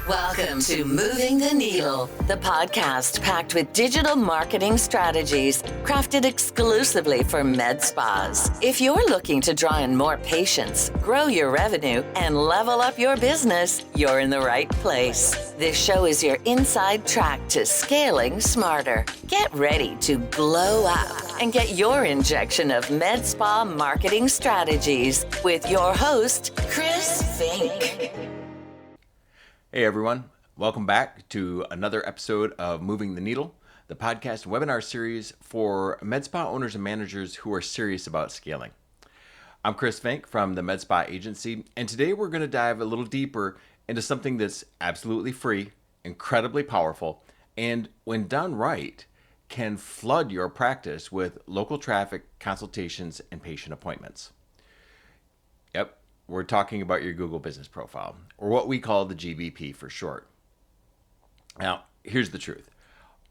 Welcome to Moving the Needle, the podcast packed with digital marketing strategies crafted exclusively for med spas. If you're looking to draw in more patients, grow your revenue, and level up your business, you're in the right place. This show is your inside track to scaling smarter. Get ready to glow up and get your injection of med spa marketing strategies with your host, Chris Fink. Hey everyone, welcome back to another episode of Moving the Needle, the podcast webinar series for med spa owners and managers who are serious about scaling. I'm Chris Fink from the Med Spa Agency, and today we're going to dive a little deeper into something that's absolutely free, incredibly powerful, and when done right, can flood your practice with local traffic, consultations, and patient appointments. Yep. We're talking about your Google Business Profile, or what we call the GBP for short. Now, here's the truth.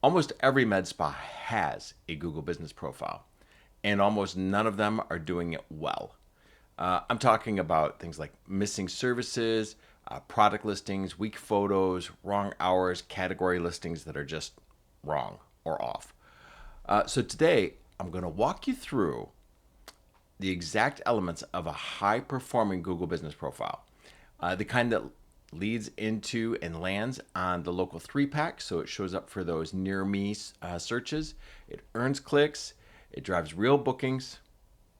Almost every med spa has a Google Business Profile, and almost none of them are doing it well. I'm talking about things like missing services, product listings, weak photos, wrong hours, category listings that are just wrong or off. So today, I'm going to walk you through the exact elements of a high-performing Google Business Profile. The kind that leads into and lands on the local 3-pack, so it shows up for those near me searches. It earns clicks. It drives real bookings.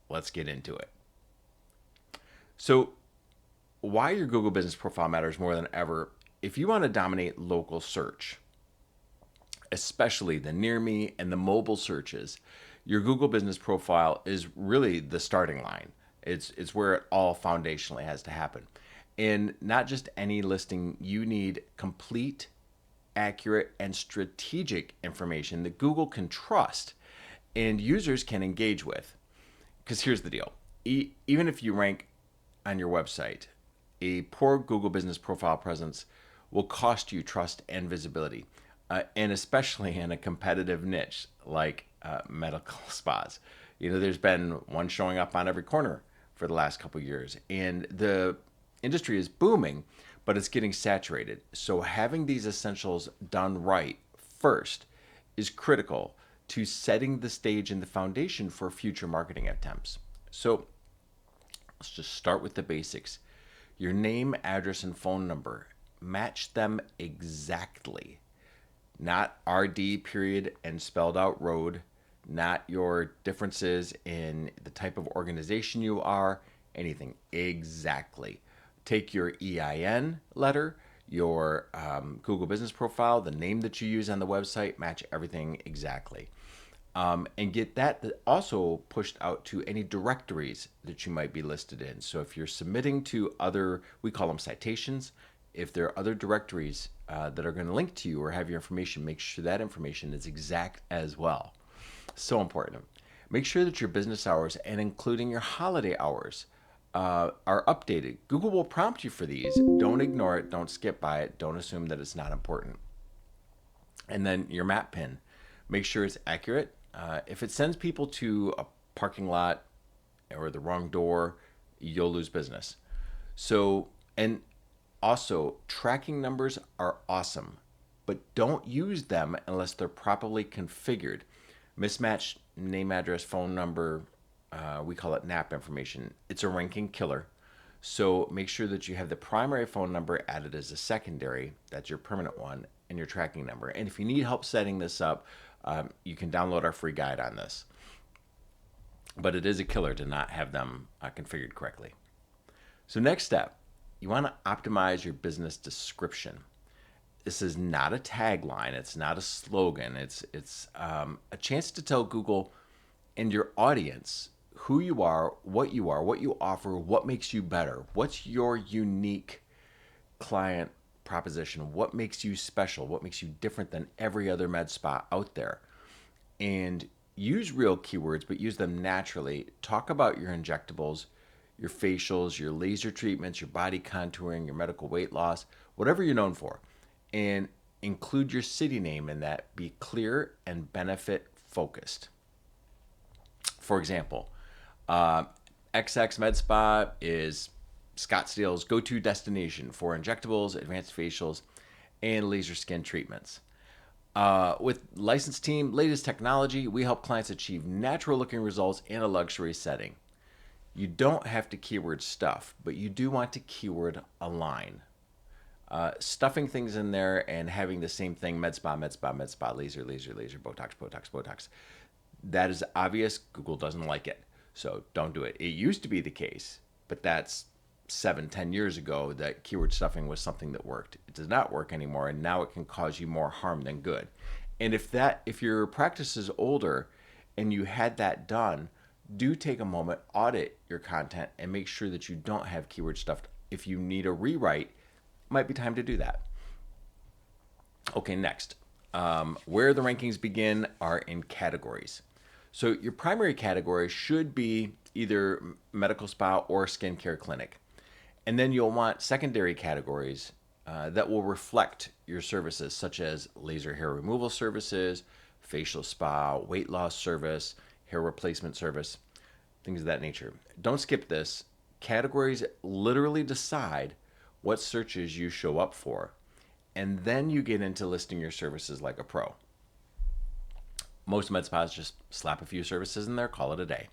Let's get into it. So why your Google Business Profile matters more than ever, if you want to dominate local search, especially the near me and the mobile searches, your Google Business Profile is really the starting line. It's where it all foundationally has to happen. And not just any listing, you need complete, accurate, and strategic information that Google can trust and users can engage with. Because here's the deal. Even if you rank on your website, a poor Google Business Profile presence will cost you trust and visibility, and especially in a competitive niche like medical spas. You know, there's been one showing up on every corner for the last couple of years, and the industry is booming, but it's getting saturated. So having these essentials done right first is critical to setting the stage and the foundation for future marketing attempts. So let's just start with the basics. Your name, address, and phone number. Match them exactly. Not RD period and spelled out road, not your differences in the type of organization you are, anything, exactly. Take your EIN letter, your Google Business Profile, the name that you use on the website, match everything exactly. And get that also pushed out to any directories that you might be listed in. So if you're submitting to other, we call them citations, if there are other directories that are going to link to you or have your information, make sure that information is exact as well. So important. Make sure that your business hours and including your holiday hours are updated. Google will prompt you for these. Don't ignore it. Don't skip by it. Don't assume that it's not important. And then your map pin. Make sure it's accurate. If it sends people to a parking lot or the wrong door, you'll lose business. So, and also, tracking numbers are awesome, but don't use them unless they're properly configured. Mismatched name, address, phone number, we call it NAP information. It's a ranking killer. So make sure that you have the primary phone number added as a secondary, that's your permanent one, and your tracking number. And if you need help setting this up, you can download our free guide on this. But it is a killer to not have them configured correctly. So next step. You want to optimize your business description. This is not a tagline. It's not a slogan. It's a chance to tell Google and your audience who you are, what you offer, what makes you better, what's your unique client proposition, what makes you special, what makes you different than every other med spa out there. And use real keywords, but use them naturally. Talk about your injectables, your facials, your laser treatments, your body contouring, your medical weight loss, whatever you're known for. And include your city name in that. Be clear and benefit focused. For example, XX Med Spa is Scottsdale's go-to destination for injectables, advanced facials, and laser skin treatments. With licensed team, latest technology, we help clients achieve natural looking results in a luxury setting. You don't have to keyword stuff, but you do want to keyword align. Stuffing things in there and having the same thing, med spa, med spa, med spa, laser, laser, laser, Botox, Botox, Botox. That is obvious. Google doesn't like it. So don't do it. It used to be the case, but that's 7, 10 years ago that keyword stuffing was something that worked. It does not work anymore, and now it can cause you more harm than good. And if your practice is older and you had that done, do take a moment, audit your content, and make sure that you don't have keyword stuffed. If you need a rewrite, might be time to do that. Okay, next. Where the rankings begin are in categories. So your primary category should be either medical spa or skincare clinic. And then you'll want secondary categories that will reflect your services, such as laser hair removal services, facial spa, weight loss service, hair replacement service, things of that nature. Don't skip this. Categories literally decide what searches you show up for, and then you get into listing your services like a pro. Most med spas just slap a few services in there, call it a day.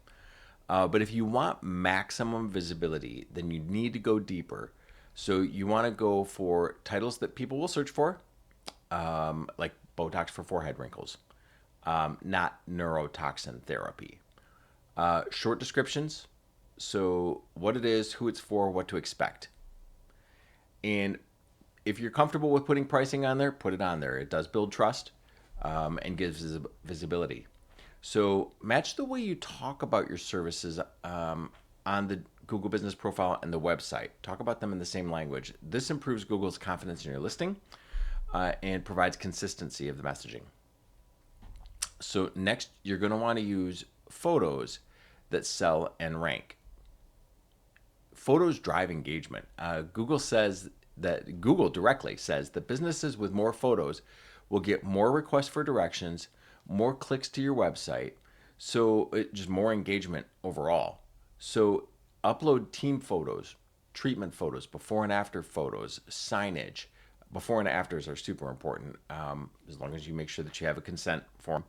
But if you want maximum visibility, then you need to go deeper. So you want to go for titles that people will search for, like Botox for forehead wrinkles, not neurotoxin therapy. Short descriptions, so what it is, who it's for, what to expect. And if you're comfortable with putting pricing on there, put it on there. It does build trust and gives visibility. So match the way you talk about your services on the Google Business Profile and the website. Talk about them in the same language. This improves Google's confidence in your listing and provides consistency of the messaging. So next, you're going to want to use photos that sell and rank. Photos drive engagement. Google directly says that businesses with more photos will get more requests for directions, more clicks to your website, so just more engagement overall. So upload team photos, treatment photos, before and after photos, signage. Before and afters are super important, as long as you make sure that you have a consent form.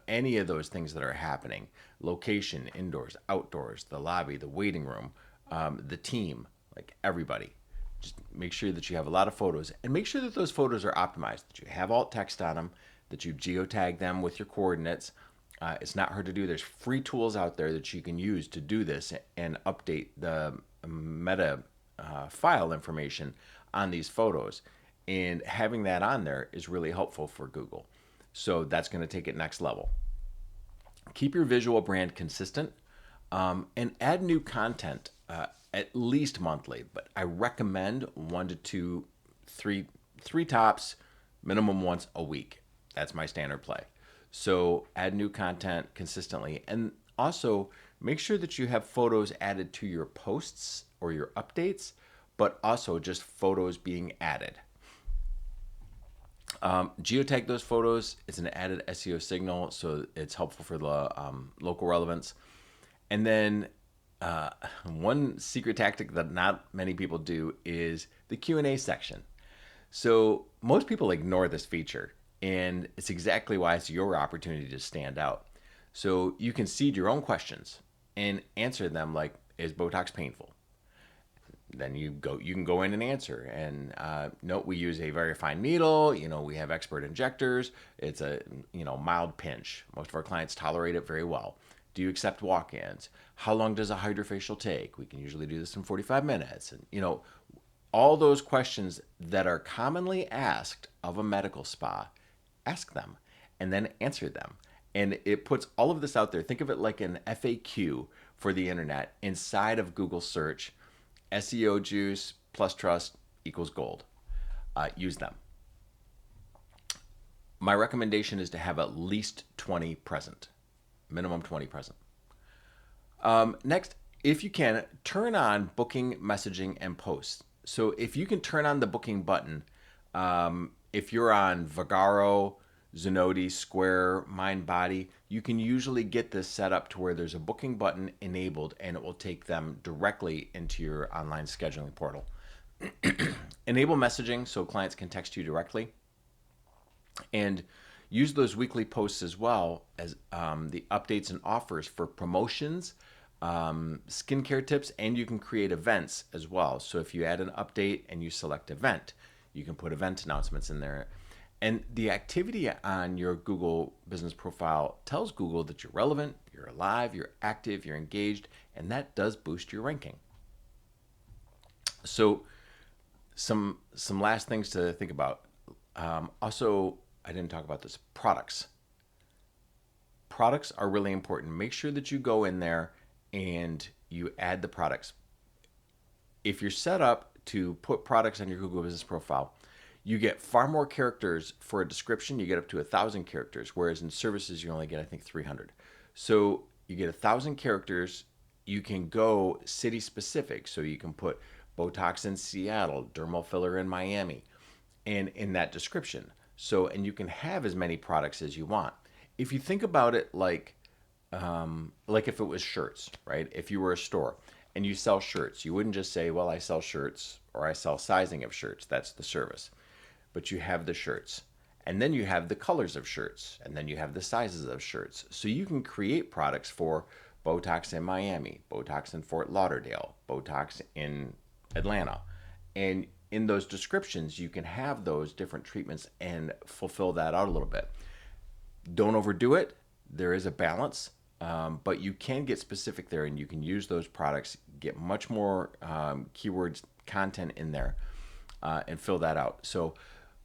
Any of those things that are happening, location, indoors, outdoors, the lobby, the waiting room, the team, like everybody. Just make sure that you have a lot of photos, and make sure that those photos are optimized, that you have alt text on them, that you geotag them with your coordinates. It's not hard to do. There's free tools out there that you can use to do this and update the meta file information on these photos. And having that on there is really helpful for Google. So that's going to take it next level. Keep your visual brand consistent and add new content at least monthly, but I recommend 1 to 2, 3 tops, minimum once a week. That's my standard play. So add new content consistently, and also make sure that you have photos added to your posts or your updates, but also just photos being added. Geotag those photos. It's an added SEO signal, so it's helpful for the local relevance. And then one secret tactic that not many people do is the Q&A section. So most people ignore this feature, and it's exactly why it's your opportunity to stand out. So you can seed your own questions and answer them like, is Botox painful? Then you can go in and answer. And note, we use a very fine needle. We have expert injectors. It's a mild pinch. Most of our clients tolerate it very well. Do you accept walk-ins? How long does a hydrofacial take? We can usually do this in 45 minutes. And all those questions that are commonly asked of a medical spa, ask them and then answer them. And it puts all of this out there. Think of it like an FAQ for the internet inside of Google search. SEO juice plus trust equals gold. Use them. My recommendation is to have at least 20 present, minimum 20 present. Next, if you can, turn on booking, messaging, and posts. So if you can turn on the booking button, if you're on Vagaro, Zenoti, Square, MindBody, you can usually get this set up to where there's a booking button enabled, and it will take them directly into your online scheduling portal. Enable messaging so clients can text you directly, and use those weekly posts as well as the updates and offers for promotions, skincare tips, and you can create events as well. So if you add an update and you select event, you can put event announcements in there. And the activity on your Google business profile tells Google that you're relevant, you're alive, you're active, you're engaged, and that does boost your ranking. So some last things to think about. Also, I didn't talk about this. Products. Products are really important. Make sure that you go in there and you add the products. If you're set up to put products on your Google business profile, you get far more characters for a description. You get up to 1,000 characters, whereas in services you only get, I think, 300. So you get 1,000 characters. You can go city specific. So you can put Botox in Seattle, dermal filler in Miami, and in that description. So, and you can have as many products as you want. If you think about it like if it was shirts, right? If you were a store and you sell shirts, you wouldn't just say, well, I sell shirts or I sell sizing of shirts. That's the service. But you have the shirts, and then you have the colors of shirts, and then you have the sizes of shirts. So you can create products for Botox in Miami, Botox in Fort Lauderdale, Botox in Atlanta. And in those descriptions, you can have those different treatments and fulfill that out a little bit. Don't overdo it. There is a balance, but you can get specific there, and you can use those products, get much more keywords content in there, and fill that out. So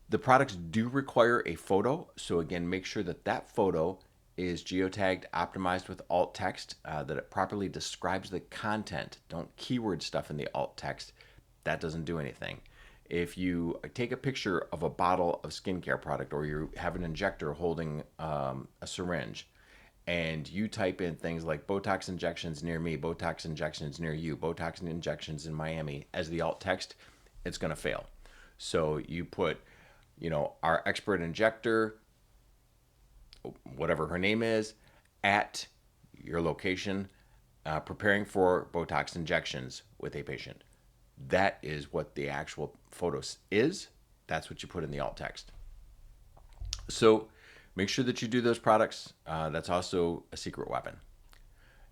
the products do require a photo. So again, make sure that that photo is geotagged, optimized with alt text, that it properly describes the content. Don't keyword stuff in the alt text. That doesn't do anything. If you take a picture of a bottle of skincare product, or you have an injector holding a syringe, and you type in things like Botox injections near me, Botox injections near you, Botox injections in Miami as the alt text, it's going to fail. So you put, our expert injector, whatever her name is, at your location, preparing for Botox injections with a patient. That is what the actual photo is. That's what you put in the alt text. So make sure that you do those products. That's also a secret weapon.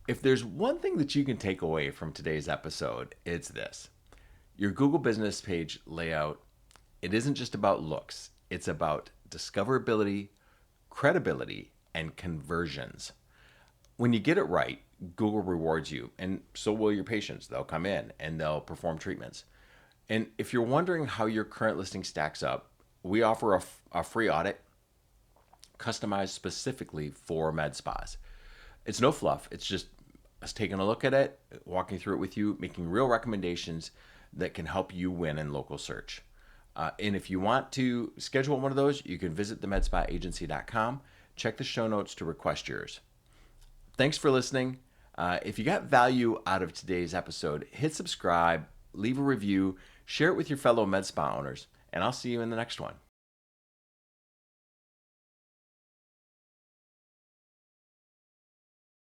If there's one thing that you can take away from today's episode, it's this. Your Google business page layout, it isn't just about looks. It's about discoverability, credibility, and conversions. When you get it right, Google rewards you, and so will your patients. They'll come in and they'll perform treatments. And if you're wondering how your current listing stacks up, we offer a free audit customized specifically for med spas. It's no fluff. It's just us taking a look at it, walking through it with you, making real recommendations that can help you win in local search. And if you want to schedule one of those, you can visit themedspaagency.com. Check the show notes to request yours. Thanks for listening. If you got value out of today's episode, hit subscribe, leave a review, share it with your fellow med spa owners, and I'll see you in the next one.